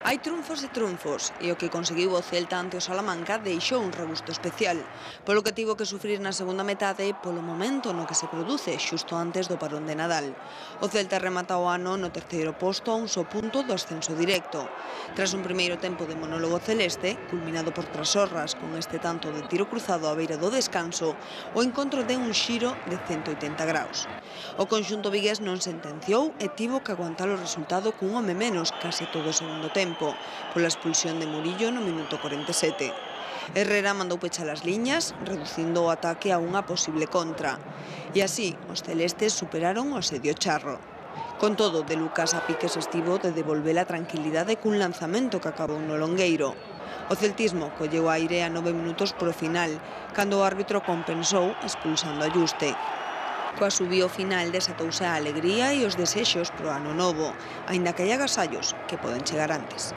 Hai triunfos e triunfos, e o que conseguiu o Celta ante o Salamanca deixou un regusto especial, polo que tivo que sufrir na segunda metade polo momento no que se produce xusto antes do parón de Nadal. O Celta remata o ano no terceiro posto a un só punto do ascenso directo. Tras un primeiro tempo de monólogo celeste, culminado por Trasorras con este tanto de tiro cruzado á beira do descanso, o encontro deu un xiro de 180 graus. O conxunto vigués non sentenciou e tivo que aguantar o resultado cun home menos case todo o segundo tempo, pola expulsión de Murillo no minuto 47. Herrera mandou pechar as liñas, reducindo o ataque a unha posible contra. E así, os celestes superaron o asedio charro. Con todo, de Lucas a Piques estivo de devolver a tranquilidade cun lanzamento que acabou no longueiro. O celtismo colleu aire a 9 minutos pro final, cando o árbitro compensou expulsando a Yuste. Coa subío final desatouse a alegría e os desexos pro ano novo, aínda que hai agasallos que poden chegar antes.